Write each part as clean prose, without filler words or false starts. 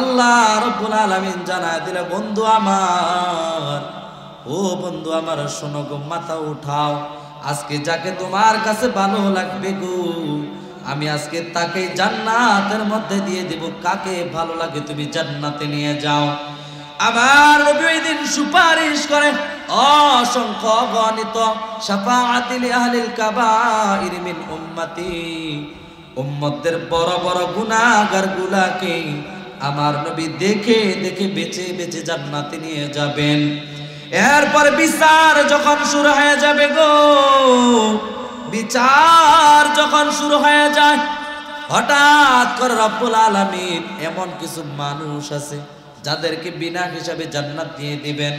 আল্লাহ রাব্বুল আলামিন জানায় দিলে, বন্ধু আমার, ও বন্ধু আমার, শোনো গো, মাথা উঠাও। আজকে যাকে তোমার কাছে ভালো লাগবে গো, আমি আজকে তাকে জান্নাতের মধ্যে দিয়ে দেব। কাকে ভালো লাগে তুমি জান্নাতে নিয়ে যাও। আমার নবী ওই দিন সুপারিশ করেন অসংখ্য গণিত শাফাআতি লি আহলিল কাবাইর মিন উম্মতি, উম্মতদের বড় বড় গুনাহগার গুলাকে আমার নবী দেখে দেখে বেঁচে বেঁচে জান্নাতে নিয়ে যাবেন। এরপর বিচার যখন শুরু হয়ে যাবে গো, বিচার যখন শুরু হয়ে যায়, হঠাৎ করে রব্বুল আলামিন এমন কিছু মানুষ আছে যাদেরকে বিনা হিসাবে জান্নাত দিয়ে দিবেন।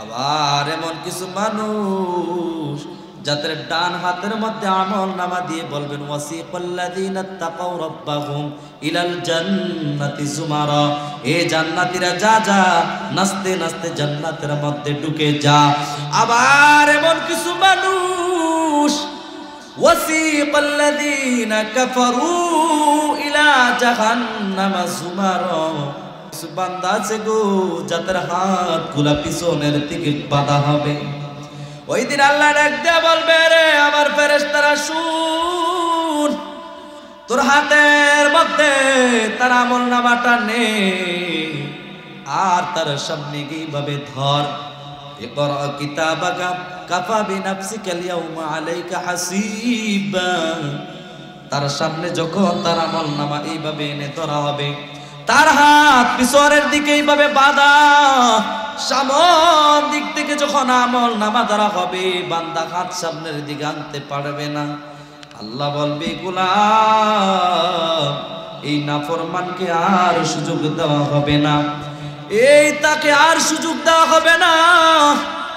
আবার এমন কিছু মানুষ যাদের ডান হাতের মধ্যে আমল নামা দিয়ে বলবেন, ওয়াসিকাল্লাযীনা তাকাউ রাব্বাহুম ইলাল জান্নাতি যুমারা, এ জান্নাতীরা যা যা, নাচতে নাচতে জান্নাতের মধ্যে ঢুকে যা। আবার এমন কিছু মানুষ, ওয়াসিকাল্লাযীনা কাফারু ইলা জাহান্নামা যুমারা, কিছু বান্দা আছে গো যাদের হাতগুলা পিছনের দিকে বাঁধা হবে। ওই দিন আল্লাহ ডাক দিয়ে বলবে, রে আমার ফেরেশতারা শুন, তোর হাতের মধ্যে তার আমলনামাটা নে, আর তার সামনে গিয়ে ভাবে ধর, ইকরা কিতাবাকা কাফা বিনাফসিকাল ইয়াউমা আলাইকা হাসিবা। তার সামনে যখন তার আমলনামা এইভাবে এনে ধরা হবে, তার হাত পিছনের দিকে এইভাবে বাঁধা, সামনের দিক থেকে যখন আমল নামা ধরা হবে, বান্দা হাত সামনের দিকে আনতে পারবে না। আল্লাহ বলবে, গোলাম, এই নাফরমানকে আর সুযোগ দেওয়া হবে না, এই তাকে আর সুযোগ দেওয়া হবে না।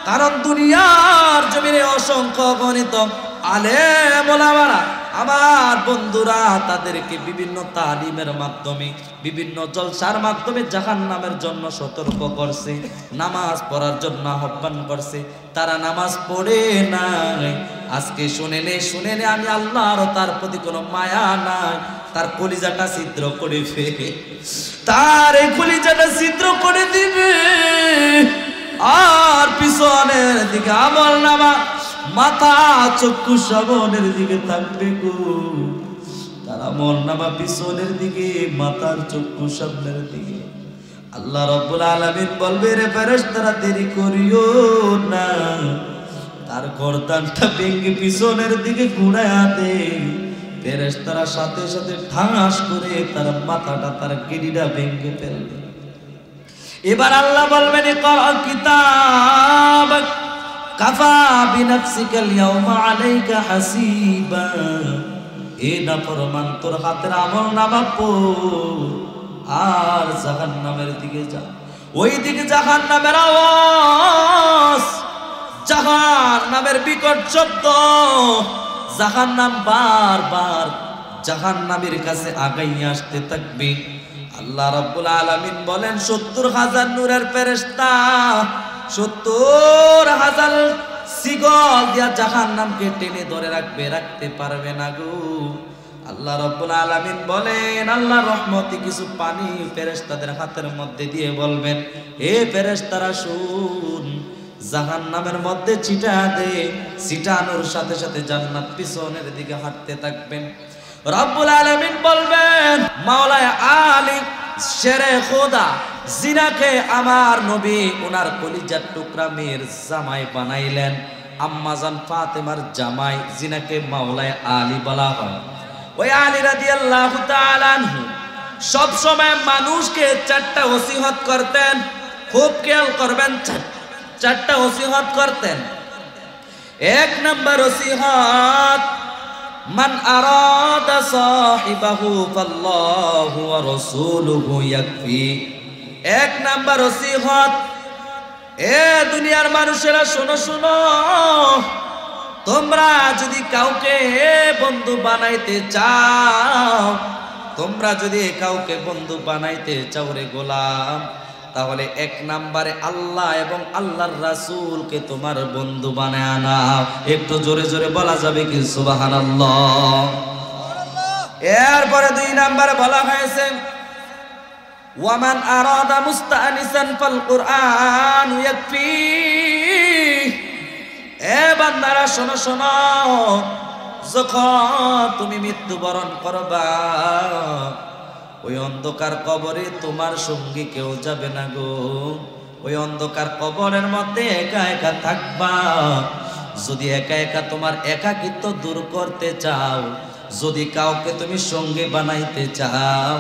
কারণ দুনিয়ার জমিনে অসংখ্য গণিত আলেম ওলামারা, আমার বন্ধুরা, তাদেরকে বিভিন্ন তালিমের মাধ্যমে, বিভিন্ন জলসার মাধ্যমে জাহান্নামের জন্য সতর্ক করছে, নামাজ পড়ার জন্য আহ্বান করছে। তারা নামাজ পড়ে নাই। আজকে শুনে নে আমি আল্লাহর তার প্রতি কোনো মায়া নাই, তার কলিজাটা ছিদ্র করে ফেলে, তার এই কলিজাটা ছিদ্র করে দিবে, আর পিছনের দিকে আমল নামা, মাথা চক্ষু সামনের দিকে থাকবে গো। তার আমল নামা পিছনের দিকে, মাথার চক্ষু সামনের দিকে। আল্লাহ রাব্বুল আলামিন বলবে, রে ফেরেশতারা দেরি করিও না, তার গর্দানটা ভেঙে পিছনের দিকে ঘুরায়া দে। ফেরেশতারা সাথে সাথে ঠাস করে তার মাথাটা, তার গিরিটা ভেঙে ফেলবে। এবার আল্লাহ বলবেন, ইকরা কিতাবাক কাফা বিনাফসিকাল ইয়াউমা আলাইকা হাসিবা। এ নাফরমান, তোর হাতের আমলনামা পড় আর জাহান্নামের দিকে যা। ওই দিকে জাহান্নামের আওয়াজ, জাহান্নামের বিকট শব্দ, জাহান্নাম বারবার জাহান্নামের কাছে আগাইয়া আসতে থাকবে। আল্লাহ রাব্বুল আলামিন বলেন, ৭০,০০০ নূরের ফেরেশতা ৭০,০০০ শিকল দিয়া জাহান্নামকে টেনে ধরে রাখবে, রাখতে পারবে না গো। আল্লাহ রাব্বুল আলামিন বলেন, আল্লাহ রহমতে কিছু পানি ফেরেশতাদের হাতের মধ্যে দিয়ে বলবেন, হে ফেরেশতারা শুন, জাহান্নামের মধ্যে ছিটা দে। ছিটানোর সাথে সাথে জান্নাত পিছনের দিকে হাঁটতে থাকবেন। রব্বুল আলামিন বলবেন, মাওলানা আলী শেরে খোদা জিনাকে আমার নবী ওনার কলিজার টুকরা মেয়ের জামাই বানাইলেন। আম্মাজান ফাতেমার জামাই জিনাকে মাওলানা আলী বলা হয়। ওই আলী রাদিয়াল্লাহু তাআলা আনহু সব সময় মানুষকে চারটা ওসিয়ত করতেন। খুব খেয়াল করবেন, চারটা ওসিয়ত করতেন। এক নম্বর ওসিয়ত, মান আরাদা সাহিবাহু ফাল্লাহু ওয়া রাসূলুহু ইয়াকফি। এক নাম্বার ওসিয়ত, এ দুনিয়ার মানুষেরা শোনো শোনো, তোমরা যদি কাউকে বন্ধু বানাইতে চাও, তোমরা যদি কাউকে বন্ধু বানাইতে চাও রে গোলাম, তাহলে এক নম্বরে আল্লাহ এবং আল্লাহর রাসূলকে তোমার বন্ধু বানায় নাও। একটু জোরে জোরে বলা যাবে কি সুবহানাল্লাহ? এরপরে দুই নম্বরে বলা হয়েছে, ওয়ামান আরাদা মুস্তানিসান ফাল কুরআন ইয়াকফি। এ বান্দারা শোনো শোনো, যখন তুমি মৃত্যুবরণ করবা ওই অন্ধকার কবরে তোমার সঙ্গী কেউ যাবে না গো। ওই অন্ধকার কবরের মধ্যে একা একা থাকবা। যদি একা একা তোমার একাকিত্ব দূর করতে চাও, যদি কাউকে তুমি সঙ্গী বানাইতে চাও,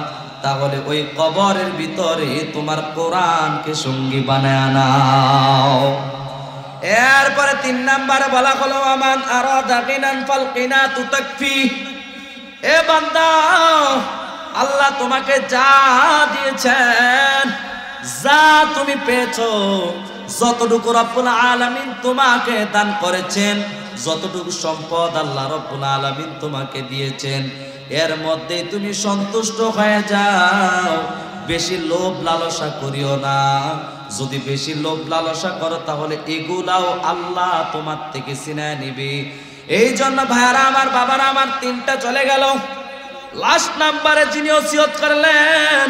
তাহলে ওই কবরের ভিতরে তোমার কোরআনকে সঙ্গী বানায় নাও। এরপরে 3 নম্বরে বলা হলো আমান আরাদা গিনান ফাল গিনাতু তাকফি। এ বান্দা, আল্লাহ তোমাকে যা দিয়েছেন, যা তুমি পেয়েছো, যতটুকু রব্বুল আলামিন তোমাকে দান করেছেন, যতটুকু সম্পদ আল্লাহ রব্বুল আলামিন তোমাকে দিয়েছেন, এর মধ্যে তুমি সন্তুষ্ট হয়ে যাও। বেশি লোভ লালসা করিও না। যদি বেশি লোভ লালসা করো তাহলে এগুলাও আল্লাহ তোমার থেকে ছিনায় নিবে। এই জন্য ভাইয়ারা আমার, বাবারা আমার, 3টা চলে গেল। লাস্ট নাম্বারে যিনি ওসিয়ত করলেন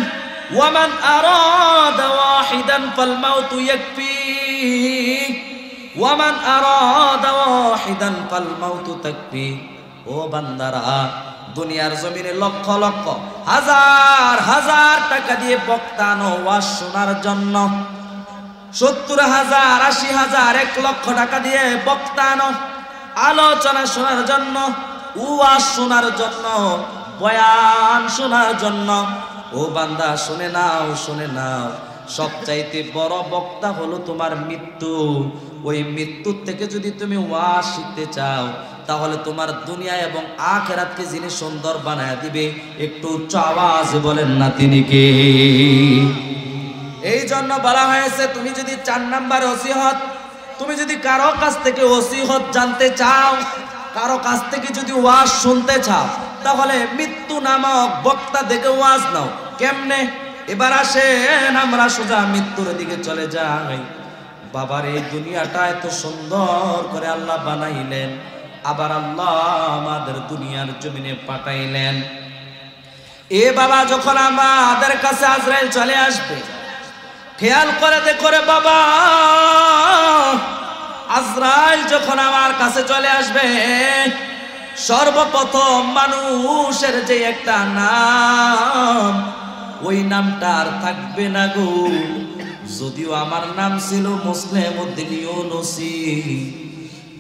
ওয়ামান আরাদা ওয়াহিদান ফাল মাউতু ইয়াকফি, ওয়ামান আরাদা ওয়াহিদান ফাল মাউতু তাকফি। ও বান্দারা, দুনিয়ার জমিনে লক্ষ লক্ষ হাজার হাজার টাকা দিয়ে বক্তানো ওয়াজ শোনার জন্য, 70,000 80,000 1 লক্ষ টাকা দিয়ে বক্তানো আলোচনা শোনার জন্য, ওয়াজ শোনার জন্য, বয়ান শোনার জন্য। ও বান্দা, শুনে নাও, শুনে নাও, সবচাইতে বড় বক্তা হলো তোমার মৃত্যু। ওই মৃত্যুর থেকে যদি তুমি ওয়াজ শিখতে চাও, তাহলে তোমার দুনিয়া এবং আখিরাতকে যিনি সুন্দর বানায় দিবে, একটু উচ্চ আওয়াজে বলেন না তিনি কে? এই জন্য বলা হয়েছে, তুমি যদি 4 নাম্বার ওসিয়ত, তুমি যদি কারো কাছ থেকে ওসিয়ত জানতে চাও, কারো কাছ থেকে যদি ওয়াজ শুনতে চাও, তাহলে মৃত্যু নামক বক্তা দেখে ওয়াজ নাও। কেমনে? এবার আসেন আমরা সোজা মৃত্যুর দিকে চলে যাই। বাবার এই দুনিয়াটা এত সুন্দর করে আল্লাহ বানাইলেন, আবার আল্লাহ আমাদের দুনিয়ার জমিনে পাঠাইলেন। এ বাবা, যখন আমাদের কাছে আজরাইল চলে আসবে, খেয়াল করে দেখো রে বাবা, আজরাইল যখন আমার কাছে চলে আসবে, সর্বপ্রথম মানুষের যে একটা নাম, ওই নামটা আর থাকবে না গো। যদিও আমার নাম ছিল মুসলিমউদ্দিন ইউনুসি,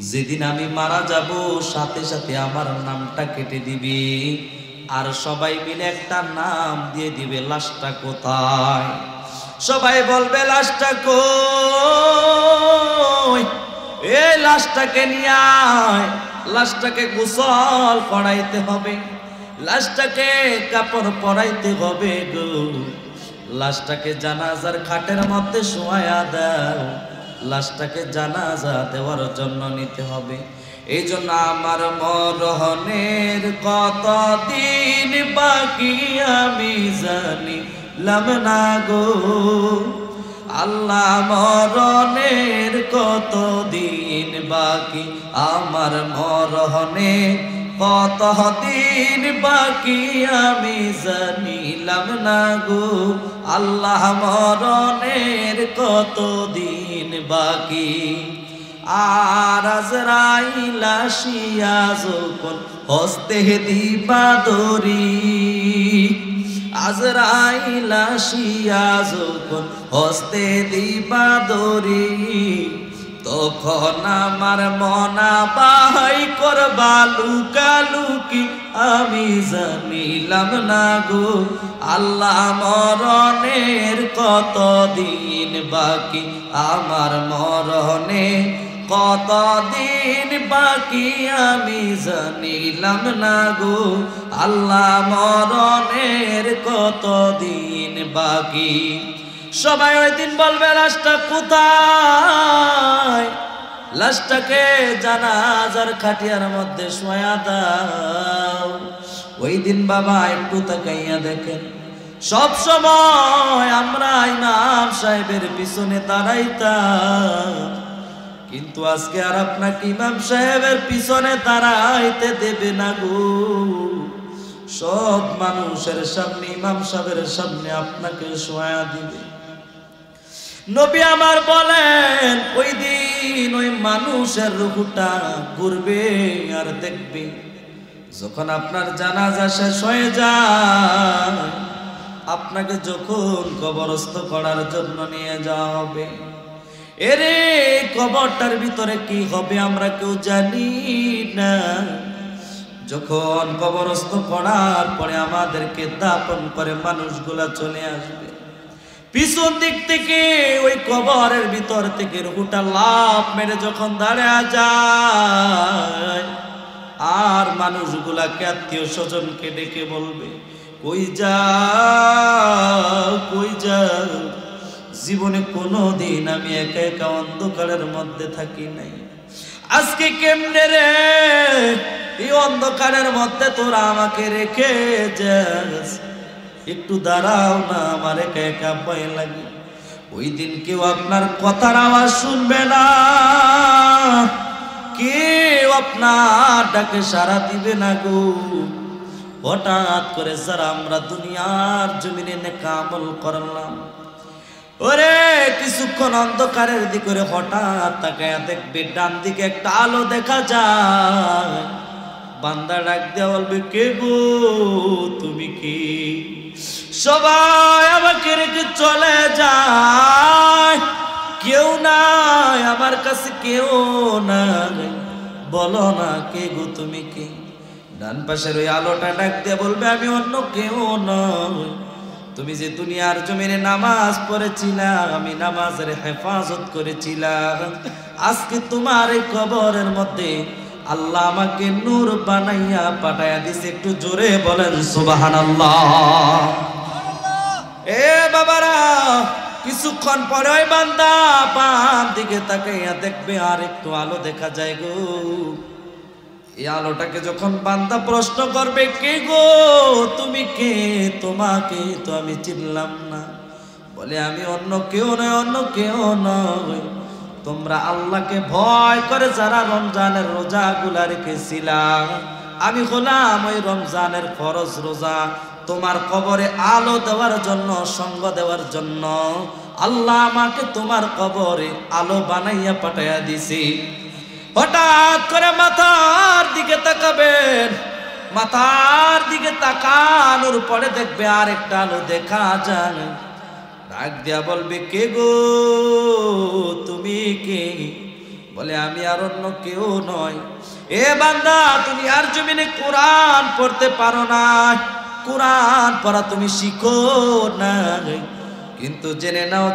যেদিন আমি মারা যাব সাথে সাথে আমার নামটা কেটে দিবি, আর সবাই মিলে একটা নাম দিয়ে দিবে, লাশটা কোথায়? সবাই বলবে লাশটা কই? এই লাশটাকে নিয়ে আয়, লাশটাকে গোসল করাইতে হবে, লাশটাকে কাপড় পরাইতে হবে গো, লাশটাকে জানাজার খাটের মধ্যে শোয়া দাও, লাশটাকে জানাজা দেওয়ার জন্য নিতে হবে। এই জন্য আমার মরণের কতদিন বাকি আমি জানিলাম না গো, আল্লাহ মরণের কতদিন বাকি, আমার মরণের কতদিন বাকি আমি জানিলাম না গো, আল্লাহ মরণের কতদিন বাকি। আর আজরাইল আসিয়া যখন হস্তে দিবা দড়ি, আজরাইল আসিয়া যখন হস্তে দিবা দড়ি, তখন আমার মনা বাহাই করবা লুকালুকি আমি জানিলাম না গো, আল্লাহ মরণের কতদিন বাকি, আমার মরণে কতদিন বাকি আমি জানিলাম না গো, আল্লাহ মরণের কতদিন বাকি। সবাই ওই দিন বলবে লাশটা কোথায়? লাশটাকে জানাজার খাটিয়ার মধ্যে শোয়া দাও। ওই দিন বাবা একটু তাকাইয়া দেখেন, সব সময় আমরা ইমাম সাহেবের পিছনে দাঁড়াইতাম, কিন্তু আজকে আর আপনাকে ইমাম সাহেবের পিছনে দাঁড়াইতে দেবে না গো। সব মানুষের সামনে, ইমাম সাহেবের সামনে আপনাকে শোয়া দিবে। নবী আমার বলেন ওই দিন ওই মানুষের রূহটা ঘুরবে আর দেখবে, যখন আপনার জানাজা শেষ হয়ে যায়, আপনাকে যখন কবরস্থ করার জন্য নিয়ে যাওয়া হবে, এরে কবরটার ভিতরে কি হবে আমরা কেউ জানি না। যখন কবরস্থ করার পরে আমাদেরকে দাফন করে মানুষগুলা চলে আসবে, পিছন দিক থেকে ওই কবরের ভিতর থেকে রুহুটা লাফ মেরে যখন দাঁড়া যায়, আর মানুষগুলাকে আত্মীয় স্বজনকে ডেকে বলবে কই যাও কই যাও, জীবনে কোনোদিন আমি একা একা অন্ধকারের মধ্যে থাকি নাই, আজকে কেমনে রে এই অন্ধকারের মধ্যে তোরা আমাকে রেখে যাস, একটু দাঁড়াও না, আমার একা একা ভয় লাগে। ওই দিন কেউ আপনার কথার আওয়াজ শুনবে না, কেউ আপনার ডাকে সাড়া দিবে না গো। হঠাৎ করে যারা আমরা দুনিয়ার জমিনে নেক আমল করলাম, ওরে কিছুক্ষণ অন্ধকারের দিকে হঠাৎ তাকায়া দেখবে ডান দিকে একটা আলো দেখা যায়, বান্দা ডাক দেয়া বলবে কে গো তুমি কি? সবাই আমাকে রেখে চলে যায়, কেউ নাই আমার কাছে, কেউ নাই, বলো না কে গো তুমি কে? ডান পাশের ওই আলোটা ডাক দিয়ে বলবে আমি অন্য কেউ নয়, তুমি যে দুনিয়ার জমিনে নামাজ পড়েছিলা, আমি নামাজের হেফাজত করেছিলাম, আজকে তোমার এই কবরের মধ্যে আল্লাহ আমাকে নূর বানাইয়া পাঠাইয়া দিছে। একটু জোরে বলেন সুবহানাল্লাহ। এ বাবারা, কিছুক্ষণ পরে ওই বান্দা বাম দিকে তাকাইয়া দেখবে আর একটু আলো দেখা যায় গো। এই আলোটাকে যখন বান্দা প্রশ্ন করবে কে গো তুমি কে, তোমাকে তো আমি চিনলাম না, বলে আমি অন্য কেউ নয়, অন্য কেউ নয়, তোমরা আল্লাহকে ভয় করে যারা রমজানের রোজা গুলা রেখেছিলাম, আমি হলাম ওই রমজানের ফরজ রোজা, তোমার কবরে আলো দেওয়ার জন্য, সঙ্গ দেওয়ার জন্য আল্লাহ আমাকে তোমার কবরে আলো বানাইয়া পাঠাইয়া দিছি। হঠাৎ করে মাথার দিকে তাকাবেন, মাথার দিকে তাকানোর পরে দেখবে আর একটা আলো দেখা যায়, ডাক দিয়া বলবে কে গো তুমি কে? বলে আমি আর অন্য কেউ নয়। এ বান্দা, তুমি আর জমিনে কোরআন পড়তে পারো না, কোরআন পড়া তুমি শিখো না, কিন্তু জেনে নাও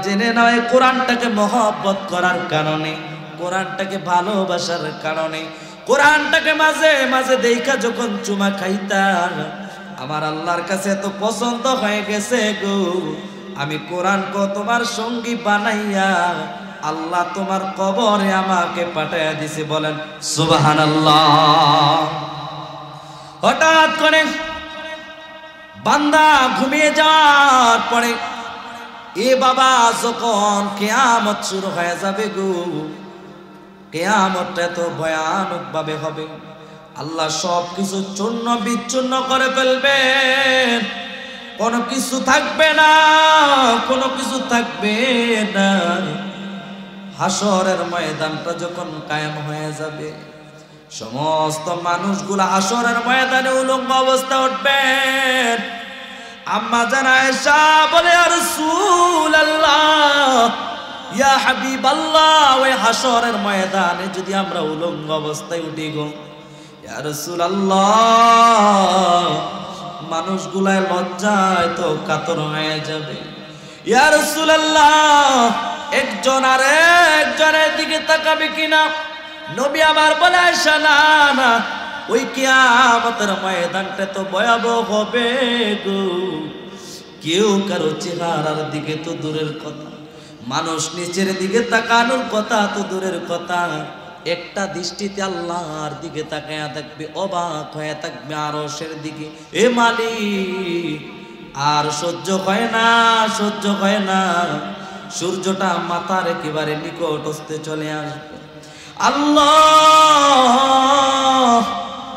এই কোরআনটাকে মহব্বত করার কারণে, কোরআনটাকে ভালোবাসার কারণে, কোরআনটাকে মাঝে মাঝে দেখা যখন চুমা খাইতা, আমার আল্লাহর কাছে এত পছন্দ হয়ে গেছে গো, আমি কোরআনকে তোমার সঙ্গী বানাইয়া আল্লাহ তোমার কবরে আমাকে পাঠাইয়া দিছে। বলেন সুবহানাল্লাহ। হঠাৎ করে বান্দা ঘুমিয়ে যাওয়ার পরে এ বাবা যখন কিয়ামত শুরু হয়ে যাবে গো, কিয়ামতটা তো ভয়ানক ভাবে হবে, আল্লাহ সব কিছু চূর্ণ বিচ্ছিন্ন করে ফেলবেন, কোনো কিছু থাকবে না, কোনো কিছু থাকবে না। হাসরের ময়দানটা যখন কায়েম হয়ে যাবে, সমস্ত মানুষগুলো হাসরের ময়দানে উলঙ্গ অবস্থা উঠবেন। আম্মা জান আয়েশা বলে ইয়া রাসূলুল্লাহ, ইয়া হাবিবাল্লাহ, ওই হাসরের ময়দানে যদি আমরা উলঙ্গ অবস্থায় উঠি গো ইয়া রাসূলুল্লাহ, মানুষগুলায় লজ্জায় তো কাতর হয়ে যাবে। ইয়া রাসূলুল্লাহ, একজন আর একজনের দিকে তাকাবে কিনা? নবী আমার বলে আয়েশা না না, ওই কিয়ামতের ময়দানটা তো ভয়াবহ হবে গো, কেউ কারো চেহারার দিকে তো দূরের কথা, মানুষ নিচের দিকে তাকানোর কথা তো দূরের কথা, একটা দৃষ্টিতে আল্লাহর দিকে তাকায়া থাকবে, অবাক হয়ে থাকবে আরশের দিকে। এ মালিক, আর সহ্য হয় না, সহ্য হয় না, সূর্যটা মাথার একেবারে নিকটস্থে চলে আসবে। আল্লাহ,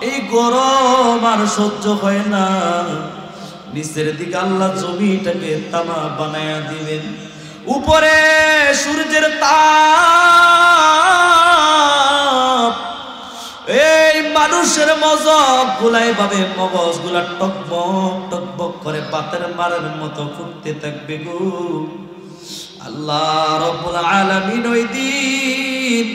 এই গরম আর সহ্য হয় না, নিচের দিকে আল্লাহ জমিটাকে তামা বানায়া দিবেন, উপরে সূর্যের তাপ এই মানুষের মজব গুলাই ভাবে মগজ গুলা টকবক টকবক করে পাতের মারের মতো ফুটতে থাকবে গো। আল্লাহ রাব্বুল আলামিন ওই দিন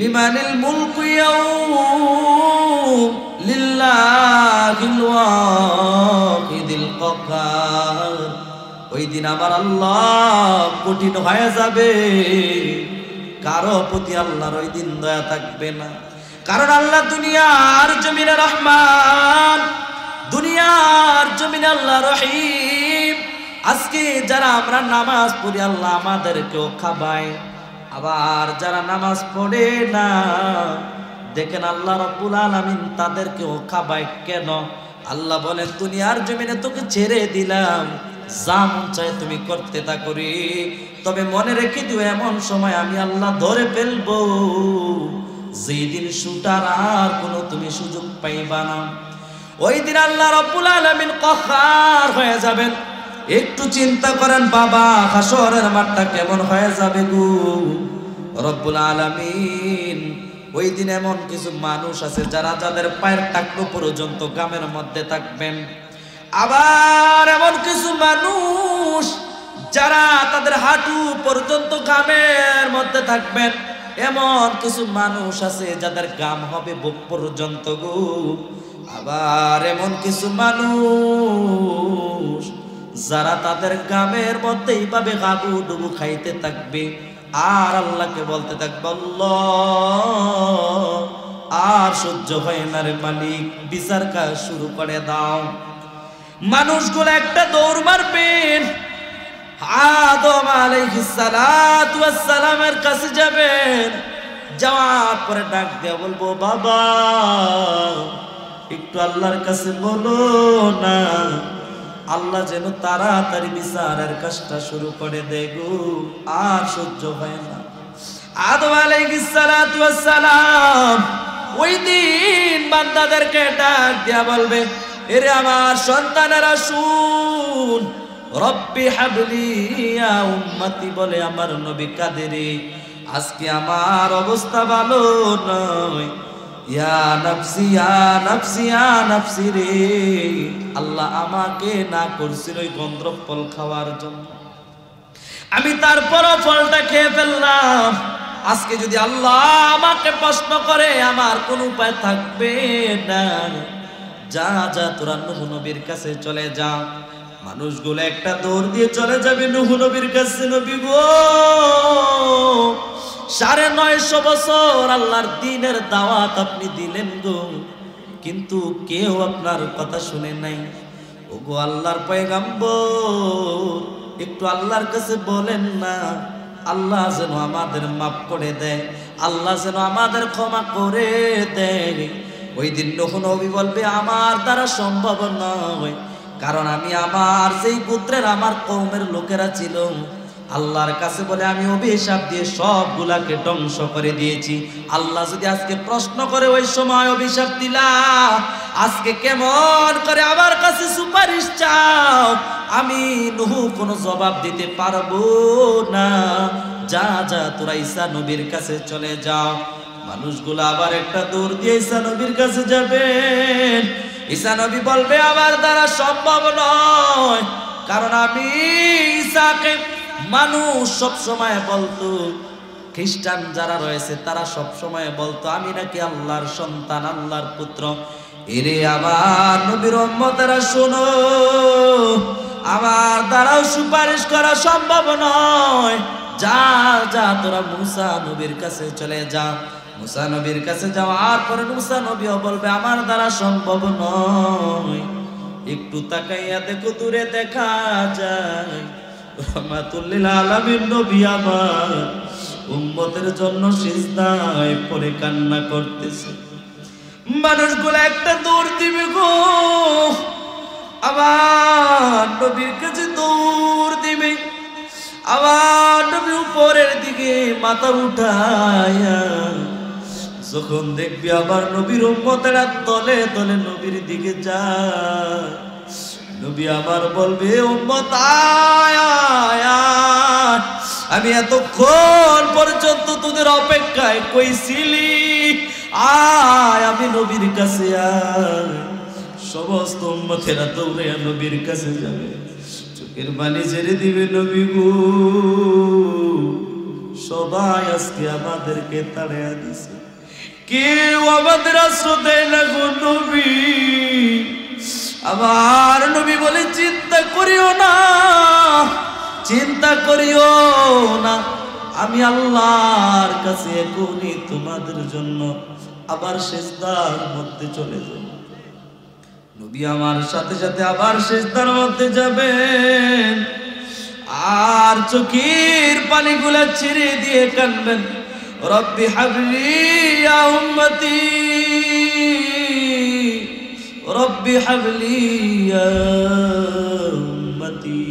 লিমানিল মুলকু ইয়াউম লিল্লাহিল ওয়াহিদিল কাহ্হার, ওই দিন আমার আল্লাহ কঠিন হয়ে যাবে, কারো প্রতি আল্লাহর ওই দিন দয়া থাকবে না। কারণ আল্লাহ দুনিয়ার জমিনে রহমান, দুনিয়ার জমিনে আল্লাহ রহিম। আজকে যারা আমরা নামাজ পড়ি আল্লাহ আমাদেরকেও খাবায়, আবার যারা নামাজ পড়ে না দেখেন আল্লাহ রাব্বুল আলামিন তাদেরকেও খাবায়। কেন? আল্লাহ বলেন দুনিয়ার জমিনে তোকে ছেড়ে দিলাম, যা মন চায় তুমি করতে তা করি, তবে মনে রেখে দিও এমন সময় আমি আল্লাহ ধরে ফেলবো যেই দিন শুটার আর কোনো তুমি সুযোগ পাইবা না। ওই দিন আল্লাহ রাব্বুল আলামিন কাহ্হার হয়ে যাবেন। একটু চিন্তা করেন বাবা, হাসরের মাঠটা কেমন হয়ে যাবে গো। রব্বুল আলামিন ওই দিন এমন কিছু মানুষ আছে যারা যাদের পায়ের টাকনো পর্যন্ত গামের মধ্যে থাকবেন, আবার এমন কিছু মানুষ যারা তাদের হাঁটু পর্যন্ত গামের মধ্যে থাকবেন, এমন কিছু মানুষ আছে যাদের গাম হবে বুক পর্যন্ত গো। আবার এমন কিছু মানুষ যারা তাদের গামের মধ্যে এইভাবে হাবু ডুবু খাইতে থাকবে আর আল্লাহকে বলতে থাকবে আল্লাহ আর সহ্য হয় না রে মালিক, বিচার কাজ শুরু করে দাও। মানুষগুলো একটা দৌড় মারবেন, আদম আলাইহিস সালাতু ওয়াস সালামের কাছে যাবেন, যাওয়ার পরে ডাক দিয়ে বলবো বাবা একটু আল্লাহর কাছে বলো না, আল্লাহ যেন তাড়াতাড়ি বিচারের কাজটা শুরু করে দেয় গো, আর সহ্য হয় না। আদম আলাইহিস সালাতু ওয়াস সালাম ওই দিন বান্দাদেরকে ডাক দিয়া বলবে এরে আমার সন্তানেরা শুন, রব্বি হাবলি ইয়া উম্মতি বলে আমার নবী কাদেরে আজকে আমার অবস্থা ভালো নয়, ইয়া নফসি ইয়া নফসি ইয়া নফসি রে, আল্লাহ আমাকে না করছিল ওই গন্ধব ফল খাওয়ার জন্য, আমি তারপরও ফলটা খেয়ে ফেললাম, আজকে যদি আল্লাহ আমাকে প্রশ্ন করে আমার কোন উপায় থাকবে না, যা যা তোরা নূহ নবীর কাছে চলে যা। মানুষগুলো একটা দৌড় দিয়ে চলে যাবে নূহ নবীর কাছে। নবী গো ৯৫০ বছর আল্লাহর দ্বীনের দাওয়াত আপনি দিলেন গো, কিন্তু কেউ আপনার কথা শুনে নাই। ওগো আল্লাহর পয়গম্বর একটু আল্লাহর কাছে বলেন না, আল্লাহ যেন আমাদের মাফ করে দেয়, আল্লাহ যেন আমাদের ক্ষমা করে দেয়। ওই দিন নূহ নবী বলবে আমার দ্বারা সম্ভব নয়, কারণ আমি আমার যেই পুত্রের আমার কওমের লোকেরা ছিল আল্লাহর কাছে বলে আমি অভিশাপ দিয়ে সবগুলাকে ধ্বংস করে দিয়েছি। আল্লাহ যদি আজকে প্রশ্ন করে ওই সময় অভিশাপ দিলা, আজকে কেমন করে আমার কাছে সুপারিশ চাও, আমি নূহ কোনো জবাব দিতে পারবো না। যা যা তোরা ঈসা নবীর কাছে চলে যাও। মানুষগুলো আবার একটা দৌড় দিয়ে ঈসা নবীর কাছে যাবেন। ঈসা নবী বলবে আমার দ্বারা সম্ভব নয়, কারণ আমি ঈসাকে মানুষ সব সময় বলতো, খ্রিস্টান যারা রয়েছে তারা সব সময় বলতো আমি নাকি আল্লাহর সন্তান, আল্লাহর পুত্র। এরে আমার নবীর উম্মতেরা শোনো, আমার দ্বারাও সুপারিশ করা সম্ভব নয়। যা যা তোরা মুসা নবীর কাছে চলে যা। মুসা নবীর কাছে যাওয়ার পরে মুসা নবীও বলবে আমার দ্বারা সম্ভব নয়। একটু তাকাইয়া দেখো, দূরে দেখা যায় রাহমাতুল আলামিন নবী আমার উম্মতের জন্য সিজদায় পড়ে কান্না করতেছে। মানুষগুলো একটা দৌড় দিবে গো, আবার নবীর কাছে দৌড় দিবে, আবার নবী উপরের দিকে মাথা উঠায়া যখন দেখবি আবার নবীর উম্মতেরা দলে দলে নবীর দিকে যায়, নবী আমার বলবে উম্মত আয় আয় আয়, আমি এতক্ষণ পর্যন্ত তোদের অপেক্ষায় কইছিলি, আয় আমি নবীর কাছে আয়। সমস্ত উম্মতেরা দৌড়ে নবীর কাছে যাবে, চোখের পানি ছেড়ে দিবে নবী গো, সবাই আজকে আমাদেরকে তাড়িয়ে দিছে, কেউ আমাদের আশ্রয় দেয় না গো নবী। আবার নবী বলে চিন্তা করিও না, চিন্তা করিও না, আমি আল্লাহর কাছে এখনই তোমাদের জন্য আবার সিজদার মধ্যে চলে যাব। নবী আমার সাথে সাথে আবার সিজদার মধ্যে যাবেন, আর চোখের পানিগুলা ছেড়ে দিয়ে কাঁদবেন, রব্বি হাবলি ইয়া উম্মতি, রব্বি হাবলি ইয়া উম্মতি।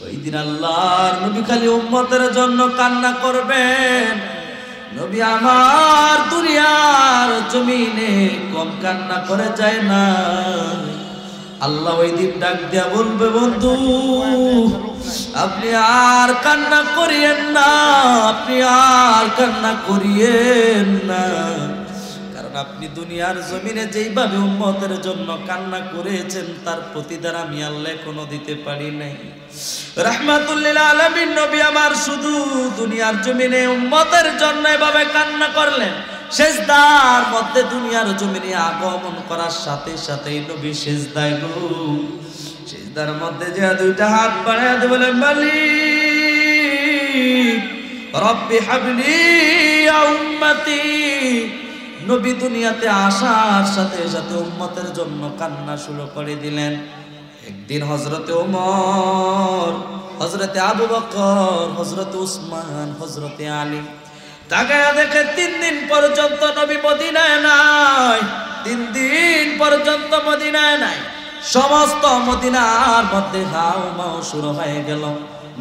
ওই দিন আল্লাহর নবী খালি উম্মতের জন্য কান্না করবেন। নবী আমার দুনিয়ার জমিনে কম কান্না করে যায় না। আল্লাহ ওই দিন ডাক দিয়া বলবে, বন্ধু আপনি আর কান্না করিয়েন না, আপনি আর কান্না করিয়েন না, কারণ আপনি দুনিয়ার জমিনে যেইভাবে উম্মতের জন্য কান্না করেছেন তার প্রতিদান আমি আল্লাহ কোনো দিতে পারি নাই। রাহমাতুল লিল আলামিন নবী আমার শুধু দুনিয়ার জমিনে উম্মতের জন্য এভাবে কান্না করলেন, সিজদার মধ্যে দুনিয়ার জমিনে আগমন করার সাথে সাথে নবী সিজদায় গো, সিজদার মধ্যে যে দুইটা হাত বাড়ায় দিয়ে বলেন, মালিক রব্বি হাবলি ইয়া উম্মতি। নবী দুনিয়াতে আসার সাথে সাথে উম্মতের জন্য কান্না শুরু করে দিলেন। একদিন হযরতে ওমর, হযরতে আবু বকর, হযরতে উসমান, হযরতে আলী তাকায়া দেখে 3 দিন পর্যন্ত নবী মদিনায় নাই, 3 দিন পর্যন্ত মদিনায় নাই। সমস্ত মদিনার মধ্যে হাউ মাউ শুরু হয়ে গেল,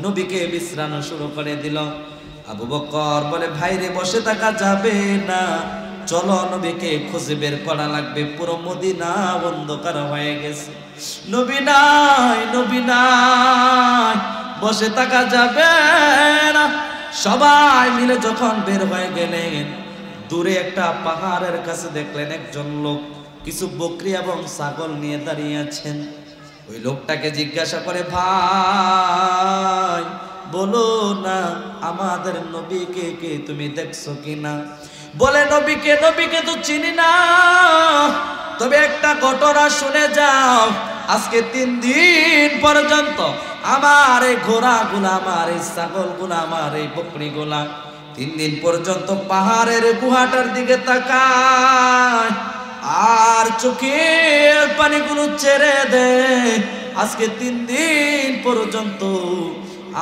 নবীকে বিশ্রানো শুরু করে দিল। আবু বকর বলে, ভাইরে বসে থাকা যাবে না, চলো নবীকে খুঁজে বের করা লাগবে, পুরো মদিনা অন্ধকার হয়ে গেছে, নবী নাই, নবী নাই, বসে থাকা যাবে না। সবাই মিলে যখন বের হয়ে গেলেন, দূরে একটা পাহাড়ের কাছে দেখলেন একজন লোক কিছু বকরি এবং ছাগল নিয়ে দাঁড়িয়ে আছেন। ওই লোকটাকে জিজ্ঞাসা করে, ভাই বলো না আমাদের নবীকে কে তুমি দেখছো কিনা? বলে, নবীকে তো চিনি না, তবে একটা ঘটনা শুনে যাও। আজকে 3 দিন পর্যন্ত আমার এই ঘোড়াগুলা, আমার এই ছাগলগুলা, আমার এই বকরিগুলা 3 দিন পর্যন্ত পাহাড়ের গুহাটার দিকে তাকায় আর চোখের পানিগুলো ছেড়ে দেয়। আজকে 3 দিন পর্যন্ত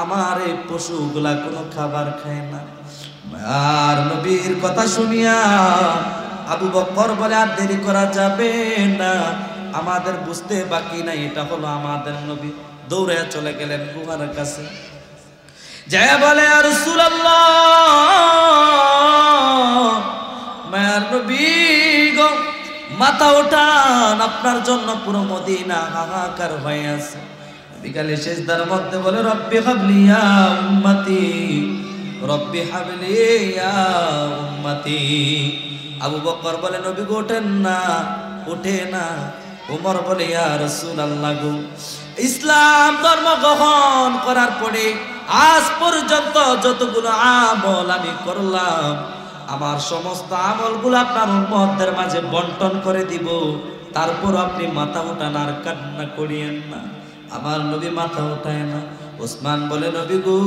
আমার এই পশুগুলা কোনো খাবার খায় না। আর নবীর কথা শুনিয়া আবু বকর বলে, আর দেরি করা যাবে না, আমাদের বুঝতে বাকি নাই, এটা হলো আমাদের নবী। দৌড়ে চলে গেলেন গুহার কাছে, যায় বলে, আর রাসূলুল্লাহ মায়ার নবী গো, মাথা ওঠান, আপনার জন্য পুরো মদিনা হাহাকার হয়ে আছে। বিকালে সিজদার মধ্যে বলে, রব্বি হাবলি ইয়া উম্মতি, রব্বি হাবলি ইয়া উম্মতি। আবু বকর বলে, নবী গো ওঠেন না, ওঠে না। ওমর বলে, ইয়া রাসূলুল্লাহ গো, ইসলাম ধর্ম গ্রহণ করার পরে আজ পর্যন্ত যতগুলো আমল আমি করলাম, আমার সমস্ত আমলগুলো আপনার উম্মতদের মাঝে বন্টন করে দিব, তারপর আপনি মাথা উঠান আর কান্না করিয়েন না। আমার নবী মাথা উঠায় না। ওসমান বলে, নবী গো,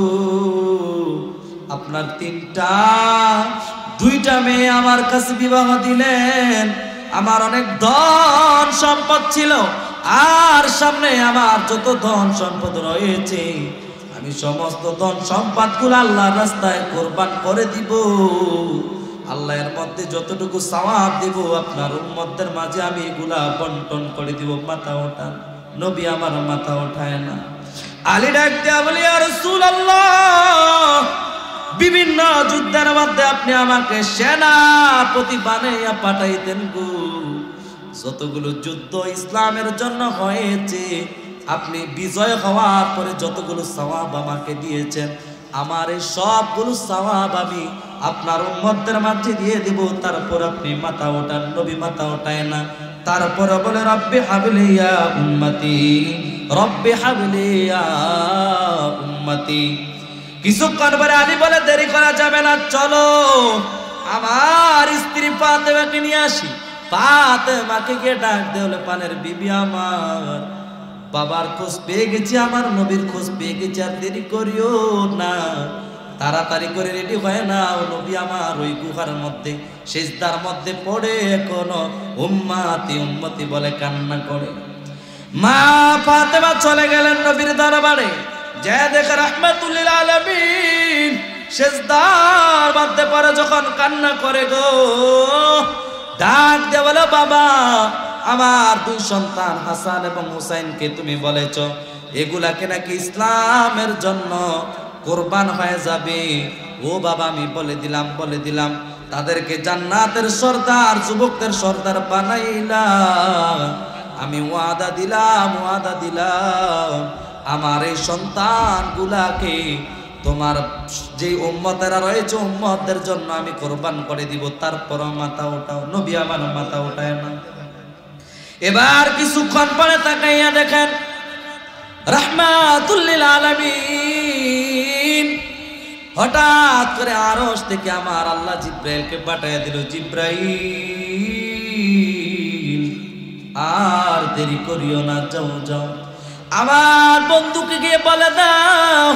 আপনার 2টা মেয়ে আমার কাছে বিবাহ দিলেন, আমার অনেক ধন সম্পদ ছিল, আর সামনে আমার যত ধন সম্পদ রয়েছে আমি সমস্ত ধন সম্পদগুলো আল্লাহর রাস্তায় কোরবান করে দিব। আল্লাহ এর মধ্যে যতটুকু সওয়াব দিব আপনার উম্মতদের মাঝে আমি এগুলা বন্টন করে দিব। মাথা ওঠান। নবী আমার মাথা ওঠায় না। আলী ডাক দিয়া বলে, ইয়া রাসূলুল্লাহ, বিভিন্ন যুদ্ধের মধ্যে আপনি আমাকে সেনাপতি বানাইয়া পাঠাইতেন গো। যতগুলো যুদ্ধ ইসলামের জন্য হয়েছে, আপনি বিজয় হওয়ার পরে যতগুলো সওয়াব আমাকে দিয়েছেন, আমার এই সবগুলো সওয়াব আমি আপনার উম্মতদের মাঝে দিয়ে দিব। তারপর আপনি মাথা ওঠান, নবী মাথা ওঠায় না। তারপর বলে রব্বি হাবলি ইয়া উম্মতি, রব্বি হাবলি ইয়া উম্মতি। কিছুক্ষণ পরে আলী বলে দেরি করা যাবে না, চলো আমার স্ত্রী ফাতেমাকে নিয়ে আসি। ফাতেমাকে গিয়ে ডাক দে, হলে পানের বিবি আমার, বাবার খোঁজ পেয়ে গেছি, আমার নবীর খোঁজ পেয়ে গেছি, আর দেরি করিও না, তাড়াতাড়ি করে রেডি হয় না। ও নবী আমার ওই গুহার মধ্যে সিজদার মধ্যে পড়ে এখনো উম্মতি উম্মতি বলে কান্না করে। মা ফাতেমা চলে গেলেন নবীর দরবারে, যে দেখে রাহমাতুল লিল আলামিন সিজদার মধ্যে পড়ে যখন কান্না করে গো, ডাক দিয়ে বলে বাবা, আমার দুই সন্তান হাসান এবং হুসাইনকে তুমি বলেছ এগুলাকে নাকি ইসলামের জন্য কোরবান হয়ে যাবে। ও বাবা, আমি বলে দিলাম তাদেরকে জান্নাতের সর্দার, যুবকদের সর্দার বানাইলাম। আমি ওয়াদা দিলাম আমার এই সন্তানগুলাকে তোমার যে উম্মতেরা রয়েছে উম্মতদের জন্য আমি কোরবান করে দিব। তারপর মাথা ওঠাও, নবী আমার মাথা ওঠায় না। এবার কিছুক্ষণ পরে তাকাইয়া দেখেন রাহমাতুল লিল আলামিন হঠাৎ করে আরশ থেকে আমার আল্লাহ জিব্রাইলকে পাঠাইয়া দিল। জিব্রাইল, আর দেরি করিও না, যাও আমার বন্ধুকে গিয়ে বলে দাও,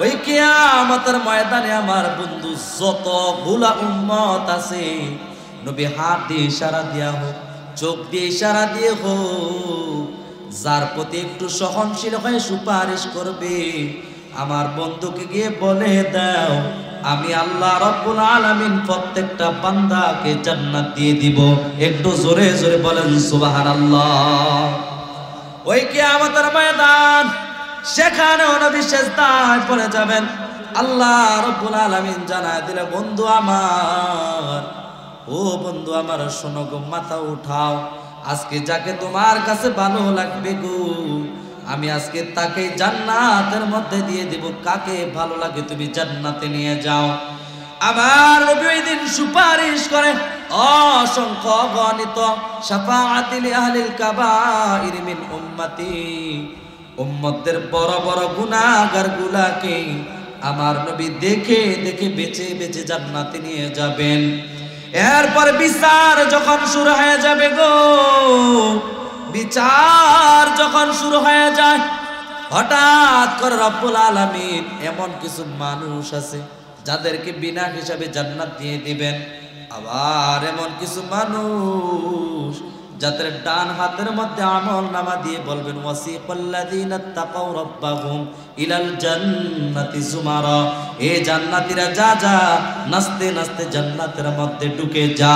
ওই কিয়ামতের ময়দানে আমার বন্ধু যতগুলা উম্মত আছে, নবী হাত দিয়ে ইশারা দিয়া হোক, চোখ দিয়ে ইশারা দিয়ে হোক, যার প্রতি একটু সহনশীল হয়ে সুপারিশ করবে, আমার বন্ধুকে গিয়ে বলে দাও আমি আল্লাহ রাব্বুল আলামিন প্রত্যেকটা বান্দাকে জান্নাত দিয়ে দিব। একটু জোরে জোরে বলেন সুবহানাল্লাহ। ওই কিয়ামতের ময়দান, সেখানে নবী সিজদায় পড়ে যাবেন। আল্লাহ রাব্বুল আলামিন জানায় দিলে, বন্ধু আমার, ও বন্ধু আমার, শোনো গো, মাথা উঠাও, আজকে যাকে তোমার কাছে ভালো লাগবে গো, আমি আজকে তাকে জান্নাতের মধ্যে দিয়ে দেব। কাকে ভালো লাগে তুমি জান্নাতে নিয়ে যাও। আবার নবী ওই দিন সুপারিশ করে অসংখ্য গণিত শাফাআতি লি আহলিল কাবাইর মিন উম্মতি, উম্মতদের বড় বড় গুনাহগার গুলাকে আমার নবী দেখে দেখে বেঁচে বেঁচে জান্নাতে নিয়ে যাবেন। এরপর বিচার যখন শুরু হয়ে যাবে গো, বিচার যখন শুরু হয়ে যায়, হঠাৎ করে রব্বুল আলামিন এমন কিছু মানুষ আছে যাদেরকে বিনা হিসাবে জান্নাত দিয়ে দিবেন। আবার এমন কিছু মানুষ যাদের ডান হাতের মধ্যে আমল নামা দিয়ে বলবেন, ওয়াসিকাল্লাযীনা তাকাউ রাব্বাহুম ইলাল জান্নাতি যুমারা, এ জান্নাতীরা যা যা, নাচতে নাচতে জান্নাতের মধ্যে ঢুকে যা।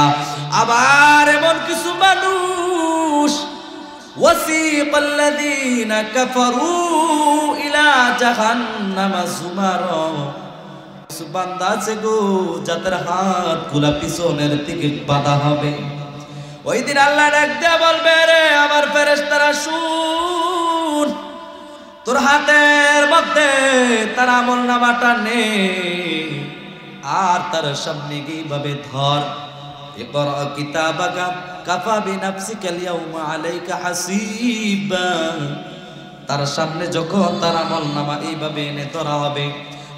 আবার এমন কিছু মানুষ, ওয়াসিকাল্লাযীনা কাফারু ইলা জাহান্নামা যুমারা, কিছু বান্দা আছে গো যাদের হাত গুলা পিছনের দিকে বাঁধা হবে। ওই দিন আল্লাহ ডাক দিয়ে বলবে, রে আমার ফেরেশতারা শুন, তোর হাতের মধ্যে তার আমল নামাটা নে, আর তার সামনে গিয়ে ভাবে ধর, ইকরা কিতাবাকা কাফা বিনাফসিকা আল-ইয়াওমা আলাইকা হাসিবা। তার সামনে যখন তার আমল নামা এইভাবে এনে ধরা হবে,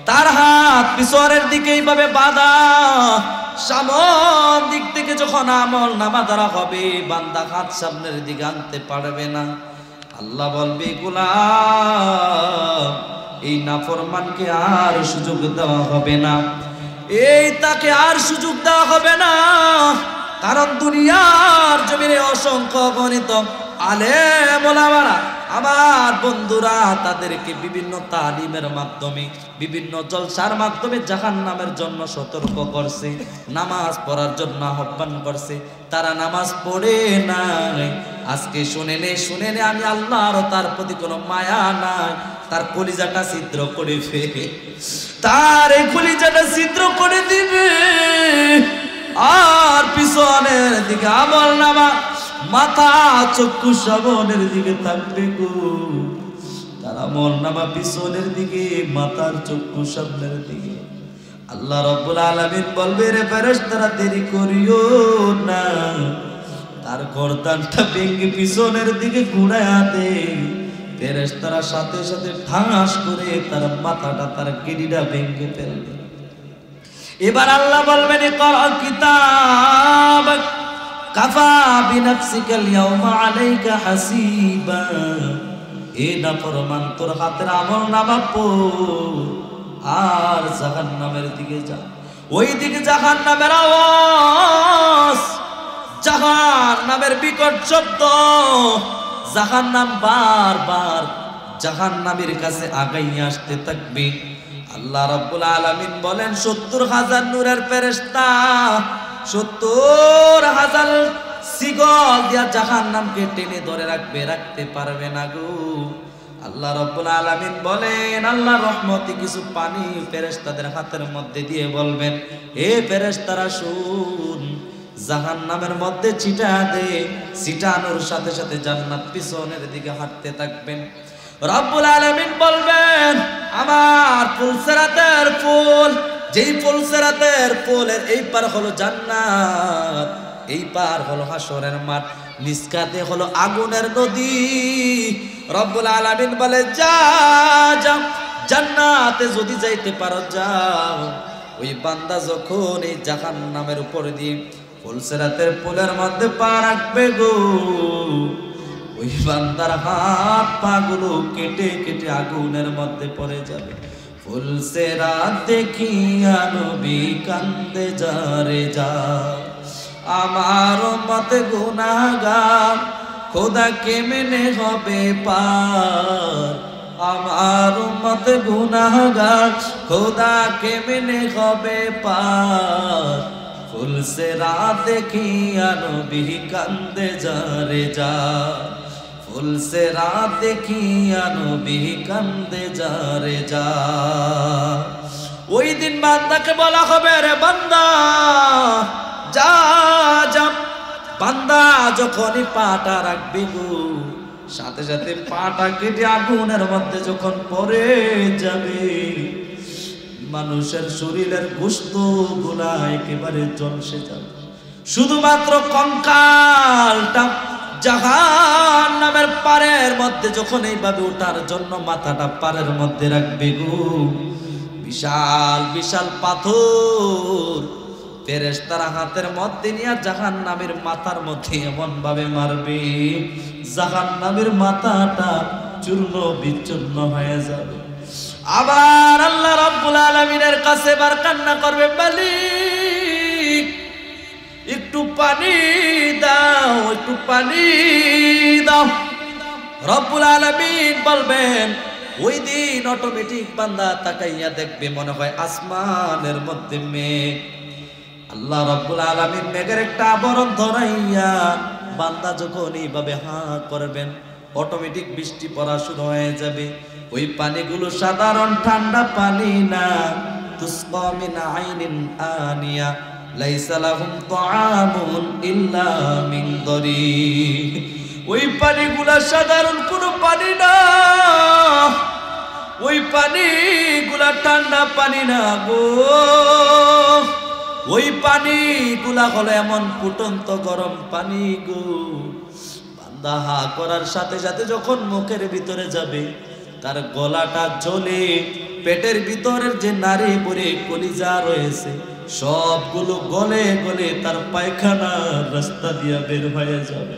তার হাত পিছনের দিকে এইভাবে বাঁধা, সামনের দিক থেকে যখন আমল নামা ধরা হবে, বান্দা হাত সামনের দিকে আনতে পারবে না। আল্লাহ বলবে, গোলাম, এই নাফরমানকে আর সুযোগ দেওয়া হবে না, এই তাকে আর সুযোগ দেওয়া হবে না, কারণ দুনিয়ার জমিনে অসংখ্য গণিত আলেম ওলামারা আমার বন্ধুরা তাদেরকে বিভিন্ন তালিমের মাধ্যমে, বিভিন্ন জলসার মাধ্যমে জাহান্নামের জন্য সতর্ক করছে, নামাজ পড়ার জন্য আহ্বান করছে, তারা নামাজ পড়ে নাই। আজকে শুনে নে আমি আল্লাহর তার প্রতি কোনো মায়া নাই, তার কলিজাটা ছিদ্র করে ফেলে, তার এই কলিজাটা ছিদ্র করে দিবে। আর পিছনের দিকে আমলনামা, মাথা চক্ষু সামনের দিকে থাকবে গো। তার আমলনামা পিছনের দিকে, মাথার চক্ষু সামনের দিকে। আল্লাহ রাব্বুল আলামিন বলবে, রে ফেরেশতারা দেরি করিও না, তার গর্দানটা ভেঙে পিছনের দিকে ঘুরায়া দে। ফেরেশতারা সাথে সাথে ঠাস করে তার মাথাটা, তার গিরিটা ভেঙে ফেলবে। এবার আল্লাহ বলবেন, ইকরা কিতাবাক কাফা বিনাফসিকাল ইয়াওমা আলাইকা হাসিবা। এ নাফরমান, তোর হাতের আমলনামা পড় আর জাহান্নামের দিকে যা। ওই দিকে জাহান্নামের আওয়াজ, জাহান্নামের বিকট শব্দ। জাহান্নাম বারবার জাহান্নামের কাছে আগাইয়ে আসতে থাকবে। আল্লাহ রাব্বুল আলামিন বলেন, ৭০,০০০ নূরের ফেরেশতা ৭০,০০০ শিকল দিয়া জাহান্নামকে টেনে ধরে রাখবে, রাখতে পারবে না গো। আল্লাহ রাব্বুল আলামিন বলেন, আল্লাহর রহমতে কিছু পানি ফেরেশতাদের হাতের মধ্যে দিয়ে বলবেন, হে ফেরেশতারা শুন, জাহান্নামের মধ্যে ছিটা দে। ছিটানোর সাথে সাথে জান্নাত পিছনের দিকে হাঁটতে থাকবেন। রব্বুল আলামিন বলবেন, আমার ফুলসিরাতের ফুল, যেই ফুলসিরাতের ফুলের এই পার হলো জান্নাত, এই পার হলো হাসরের মাঠ, নিষ্কাতে হলো আগুনের নদী। রব্বুল আলামিন বলে, যা যাও, জান্নাতে যদি যাইতে পারো যাও। ওই বান্দা যখন এই জাহান্নামের উপর দিয়ে ফুলসিরাতের ফুলের মধ্যে পা রাখবে গো, ওই বান্দার হাত পা গুলো কেটে কেটে আগুনের মধ্যে পড়ে যাবে। ফুলসিরাত দেখিয়া নবী কান্দে যারে যা, আমার উম্মত গুনাহগার, খোদা কেমনে হবে পার। আমার উম্মত গুনাহগার, খোদা কেমনে হবে পার। ফুলসিরাত দেখিয়া নবী কান্দে যারে যা, ফুলসিরাত দেখিয়া নবী কান্দে যারে যা। ওই দিন বান্দাকে বলা হবে, রে বান্দা যা যা। বান্দা যখনই পাটা রাখবে গো, সাথে সাথে পাটা কেটে আগুনের মধ্যে যখন পড়ে যাবে, মানুষের শরীরের গোশত গুলা একেবারে ঝলসে যাবে। শুধুমাত্র কঙ্কালটা জাহান্নামের পারের মধ্যে যখন এইভাবে ওঠার জন্য মাথাটা পারের মধ্যে রাখবে গো, বিশাল বিশাল পাথর ফেরেশতারা হাতের মধ্যে নিয়ে জাহান্নামের মাথার মধ্যে এমন ভাবে মারবে, জাহান্নামের মাথাটা চূর্ণ বিচূর্ণ হয়ে যাবে। আবার আল্লাহ রাব্বুল আলামিনের কাছে বার কান্না করবে, মালিক একটু পানি দাও, একটু পানি দাও। রব্বুল আলামিন বলবেন, ওই দিন অটোমেটিক বান্দা তাকাইয়া দেখবে, মনে হয় আসমানের মধ্যে মেঘ। আল্লাহ রাব্বুল আলামিন মেঘের একটা আবরণ ধরাইয়া বান্দা যখন এইভাবে হা করবেন, অটোমেটিক বৃষ্টি পড়া শুরু হয়ে যাবে। ওই পানিগুলো সাধারণ ঠান্ডা পানি না, তুসকা মিন আইনিন আনিয়া লাইসা লাহুম তাআমুন ইল্লা মিন দরি। ওই পানিগুলা সাধারণ কোনো পানি না, ওই পানিগুলা ঠান্ডা পানি না গো। ওই পানিগুলা হলো এমন ফুটন্ত গরম পানি গো। বান্দা হা করার সাথে সাথে যখন মুখের ভিতরে যাবে, তার গলাটা জ্বলে, পেটের ভিতরের যে নারী পরে কলিজা রয়েছে সবগুলো গলে গলে তার পায়খানার রাস্তা দিয়ে বের হয়ে যাবে।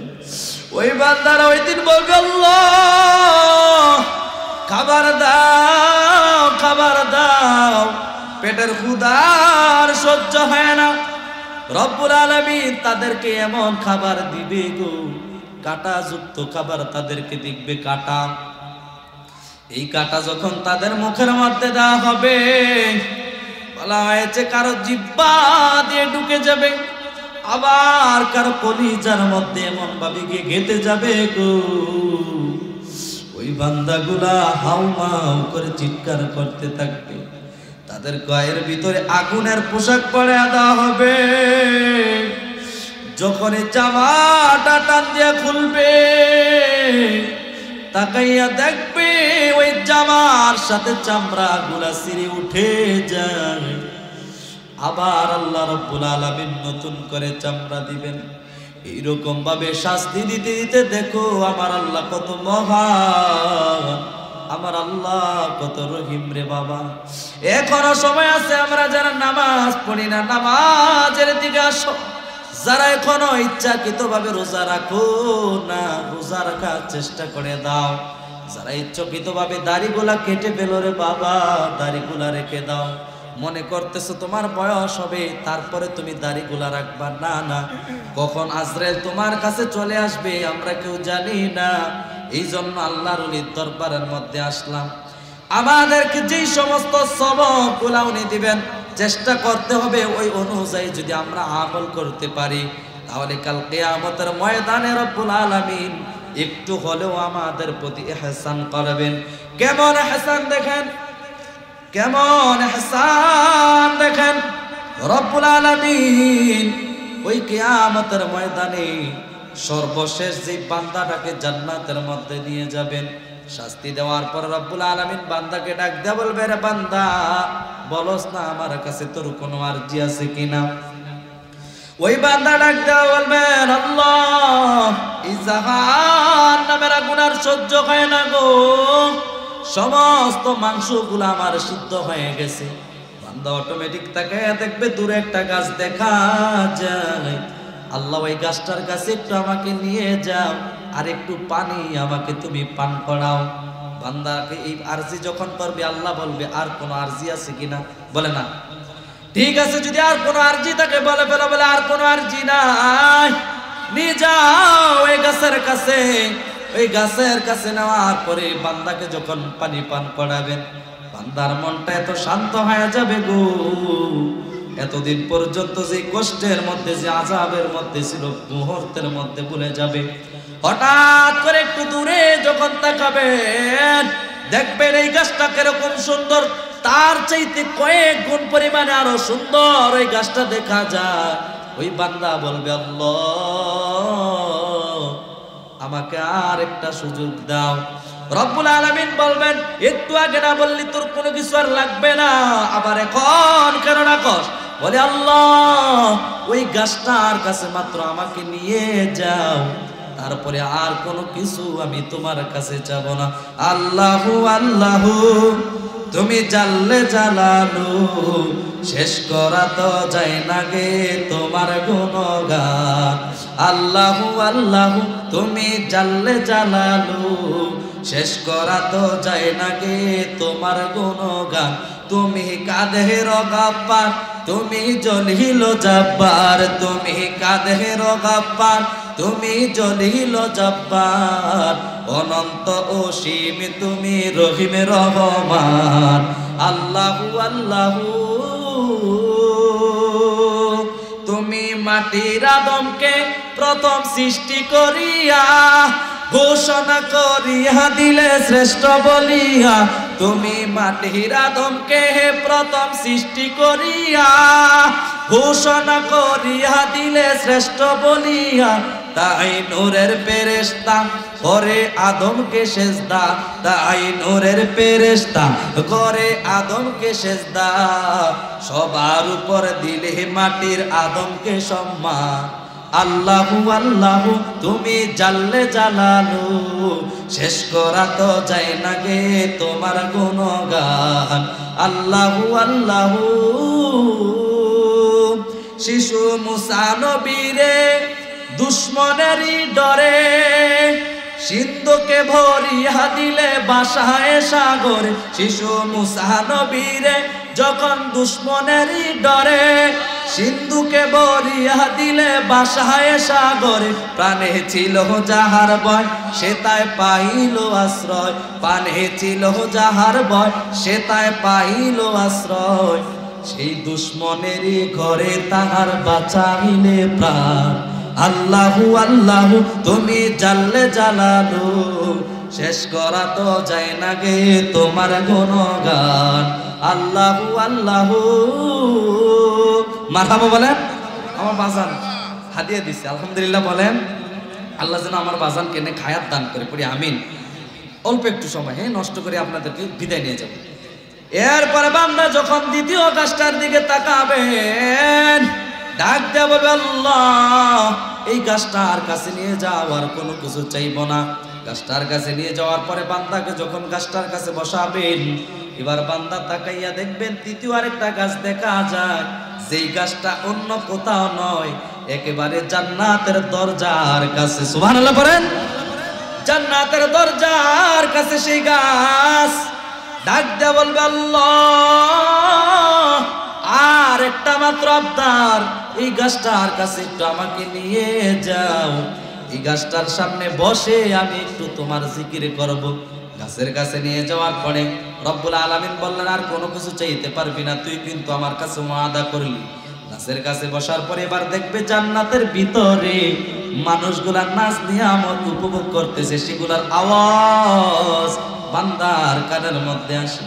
ওই বান্দারা ওই দিন বলবে, আল্লাহ খাবার দাও, খাবার দাও, পেটের ক্ষুধার সহ্য হয় না। রব্বুল আলামিন তাদেরকে এমন খাবার দিবে গো, কাঁটা যুক্ত খাবার তাদেরকে দিবে, কাঁটা। এই কাঁটা যখন তাদের মুখের মধ্যে দেওয়া হবে, বলা হয়েছে কারো জিহ্বা দিয়ে ঢুকে যাবে, আবার কারো কলিজার মধ্যে এমন ভাবে গিয়ে গেঁথে যাবে গো। ওই ওই বান্দাগুলা হাউমাউ করে চিৎকার করতে থাকবে, তাদের গায়ের ভিতরে আগুনের পোশাক পরে দেওয়া হবে। যখন জামাটা টান দিয়ে খুলবে, তাকাইয়া দেখবে ওই জামার সাথে চামড়া গুলা ছিঁড়ে উঠে যায়। আবার আল্লাহ রাব্বুল আলামিন নতুন করে চামড়া দিবেন। এইরকম ভাবে শাস্তি দিতে দিতে দেখো আমার আল্লাহ কত মহান, আমার আল্লাহ কত রহিম রে বাবা। এখনো সময় আছে, আমরা যারা নামাজ পড়ি না নামাজের দিকে আসো। যারা এখনো ইচ্ছাকৃতভাবে রোজা রাখো না, রোজা রাখার চেষ্টা করে দাও। যারা ইচ্ছাকৃতভাবে দাড়িগুলা কেটে ফেলো রে বাবা, দাড়িগুলা রেখে দাও। মনে করতেছো তোমার বয়স হবে তারপরে তুমি দাড়িগুলা রাখবা, না না, কখন আজরাইল তোমার কাছে চলে আসবে আমরা কেউ জানি না। এই জন্য আল্লাহর ওলির দরবারের মধ্যে আসলাম। আমাদেরকে যেই সমস্ত সবকগুলা উনি দিবেন চেষ্টা করতে হবে ওই অনুযায়ী যদি আমরা আমল করতে পারি, তাহলে কাল কিয়ামতের ময়দানে রব্বুল আলামিন একটু হলেও আমাদের প্রতি ইহসান করবেন। কেমন ইহসান দেখেন, কেমন ইহসান দেখেন। রব্বুল আলামিন ওই কিয়ামতের ময়দানে সর্বশেষ যে বান্দাটাকে জান্নাতের মধ্যে নিয়ে যাবেন, শাস্তি দেওয়ার পর রব্বুল আলামিন বান্দাকে ডাক দিয়ে বলবে, রে বান্দা বলস না আমার কাছে তোর কোনো আরজি আছে কিনা। ওই বান্দা ডাক দিয়ে বলবেন, আল্লাহ এই জাহান্নামের আগুন আর সহ্য হয় না গো, সমস্ত মাংসগুলো আমার সিদ্ধ হয়ে গেছে। বান্দা অটোমেটিক তাকে দেখবে দূরে একটা গাছ দেখা যায়। আল্লাহ ওই গাছটার কাছে একটু আমাকে নিয়ে যাও, আর একটু পানি আমাকে তুমি পান করাও। বান্দাকে এই আরজি যখন করবে আল্লাহ বলবে, আর কোনো আরজি আছে কিনা? বলে না। ঠিক আছে, যদি আর কোনো আরজি থাকে বলে ফেলো, বলে আর কোনো আরজি নাই, নিয়ে যাও ওই গাছের কাছে। ওই গাছের কাছে নেওয়ার পরে বান্দাকে যখন পানি পান করাবেন, বান্দার মনটা এত শান্ত হয়ে যাবে গো, এতদিন পর্যন্ত যে কষ্টের মধ্যে যে আযাবের মধ্যে ছিল মুহূর্তের মধ্যে ভুলে যাবে। হঠাৎ করে একটু দূরে যখন তাকাবেন দেখবেন এই গাছটা কিরকম সুন্দর, তার চাইতে কয়েক গুণ পরিমাণে আরো সুন্দর ওই গাছটা দেখা যায়। ওই বান্দা বলবে, আল্লাহ আমাকে আর একটা সুযোগ দাও। রব্বুল আলামিন বলবেন, একটু আগে না বললি তোর কোনো কিছু আর লাগবে না, আবার এখন কেন রাখস? বলে, আল্লাহ ওই গাছটার কাছে মাত্র আমাকে নিয়ে যাও, তারপরে আর কোনো কিছু আমি তোমার কাছে যাব না। আল্লাহু আল্লাহু তুমি জাল্লে জালালু, শেষ করা তো যায় না গে তোমার গুণগান। আল্লাহু আল্লাহু তুমি জাল্লে জালালু, শেষ করা তো যায় না গে তোমার গুণগান। তুমি কাদের গাফফার, তুমি জলিল জব্বার, তুমি কাদের গাফফার, তুমি জলিল জব্বার, অনন্ত অসীম তুমি রহিম রহমান। আল্লাহু আল্লাহু তুমি মাটির আদমকে প্রথম সৃষ্টি করিয়া ঘোষণা করিয়া দিলে শ্রেষ্ঠ বলিয়া। তুমি মাটির আদমকে প্রথম সৃষ্টি করিয়া ঘোষণা করিয়া দিলে শ্রেষ্ঠ বলিয়া। তাই নূরের ফেরেশতা করে আদমকে সেজদা, তাই নূরের ফেরেশতা করে আদমকে সেজদা। সবার উপর দিলে মাটির আদমকে সম্মান। আল্লাহু আল্লাহু তুমি জাল্লে জালালু, শেষ করা তো যায় না গে তোমার গুণগান। আল্লাহু আল্লাহু শিশু মুসা নবীরে দুশ্মনেরই ডরে সিন্ধুকে ভরিয়া দিলে বাসায় সাগরে। শিশু মুসা নবীরে যখন দুশ্মনেরই ডরে সিন্ধুকে ভরিয়া দিলে বাসায় সাগরে। প্রাণে ছিল যাহার ভয় সে তাই পাইল আশ্রয়, প্রাণে ছিল যাহার ভয় সে তাই পাইল আশ্রয়। সেই দুশ্মনেরই ঘরে তাহার বাঁচাইলে প্রাণ। আল্লাহু আল্লাহু তুমি জাল্লে জালালু, শেষ করা তো যায় না গে তোমার গুণগান। আল্লাহু আল্লাহু মারহাবা বলেন। আমার বাজান হাদিয়া দিচ্ছে, আলহামদুলিল্লাহ বলেন। আল্লাহ যেন আমার বাজান কেনে খায়াত দান করে, পড়ি আমিন। অল্প একটু সময় নষ্ট করে আপনাদেরকে বিদায় নিয়ে যাব। এরপরে বান্দা যখন দ্বিতীয় গাছটার দিকে তাকাবেন, ডাক দেয়া বলবে আল্লাহ এই গাছটার কাছে নিয়ে যাওয়ার কোনো কিছু চাইব না। গাছটার কাছে নিয়ে যাওয়ার পরে বান্দাকে যখন গাছটার কাছে বসাবেন, এবার বান্দা তাকাইয়া দেখবেন তৃতীয় আরেকটা গাছ দেখা যায়, যেই গাছটা অন্য কোথাও নয়, একেবারে জান্নাতের দরজার কাছে। সুবহানাল্লাহ পড়েন। জান্নাতের দরজার কাছে সেই গাছ। ডাক দেয়া বলবে আল্লাহ আর একটা মাত্র আবদার, এই গাছটার কাছে একটু আমাকে নিয়ে যাও। এই গাছটার সামনে বসে আমি একটু তোমার জিকির করব। গাছের কাছে নিয়ে যাওয়ার পরে রব্বুল আলামিন বললেন আর কোনো কিছু চাইতে পারবি না, তুই কিন্তু আমার কাছে ওয়াদা করলি। গাছের কাছে বসার পরে এবার দেখবে জান্নাতের ভিতরে মানুষগুলার নাচ নিয়ামত উপভোগ করতেছে, সেগুলার আওয়াজ বান্দার কানের মধ্যে আসে।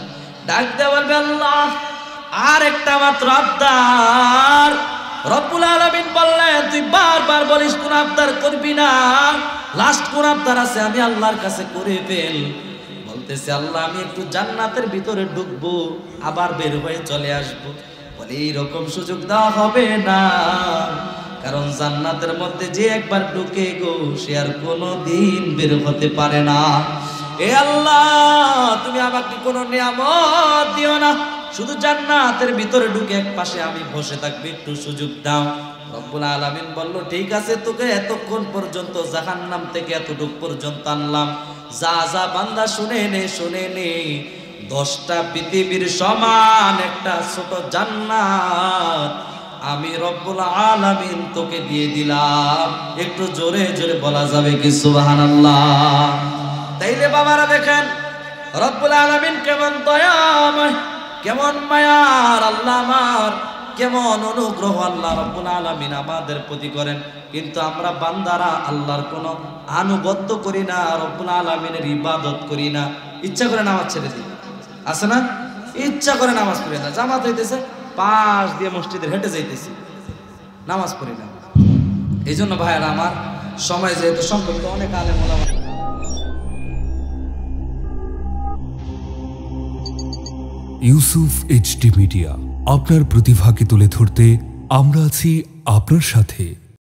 ডাক দেয়া বলবে আল্লাহ আর একটা মাত্র আবদার। রব্বুল আলামিন বললেন তুই বারবার বলিস কোন আবদার করবি না, লাস্ট কোন আবদার আছে আমি আল্লাহর কাছে করে ফেল। বলতেছে আল্লাহ আমি একটু জান্নাতের ভিতরে ঢুকবো, আবার বের হয়ে চলে আসবো। বলে এইরকম সুযোগ দেওয়া হবে না, কারণ জান্নাতের মধ্যে যে একবার ঢুকে গো সে আর কোনোদিন বের হতে পারে না। এ আল্লাহ তুমি আমাকে কোনো নিয়ামত দিও না, শুধু জান্নাতের ভিতরে ঢুকে এক পাশে আমি বসে থাকবি, একটু সুযোগ দাও। রব্বুল আলামিন বলল ঠিক আছে, তোকে এতক্ষণ পর্যন্ত জাহান্নাম থেকে এতটুক পর্যন্ত আনলাম, যা যা বান্দা শুনে নে 10টা পৃথিবীর সমান একটা ছোট জান্নাত আমি রব্বুল আলামিন তোকে দিয়ে দিলাম। একটু জোরে জোরে বলা যাবে কি সুবহানাল্লাহ? তাইলে বাবারা দেখেন রব্বুল আলামিন কেমন দয়াময়, কেমন মায়ার আল্লাহ আমার, কেমন অনুগ্রহ আল্লাহ রব্বুল আলামিন আমাদের প্রতি করেন। কিন্তু আমরা বান্দারা আল্লাহর কোনো আনুগত্য করি না, রব্বুল আলামিনের ইবাদত করি না। ইচ্ছা করে নামাজ ছেড়ে দিই, আছে না? ইচ্ছা করে নামাজ পড়ি না, জামাত হইতেছে পাশ দিয়ে মসজিদে হেঁটে যাইতেছি, নামাজ পড়ি না। এই জন্য ভাইয়ারা আমার সময় যেহেতু সংক্ষিপ্ত, অনেক আলেম ওলামা ইউসুফ এইচডি মিডিয়া আপনার প্রতিভাকে তুলে ধরতে আমরা আছি আপনার সাথে।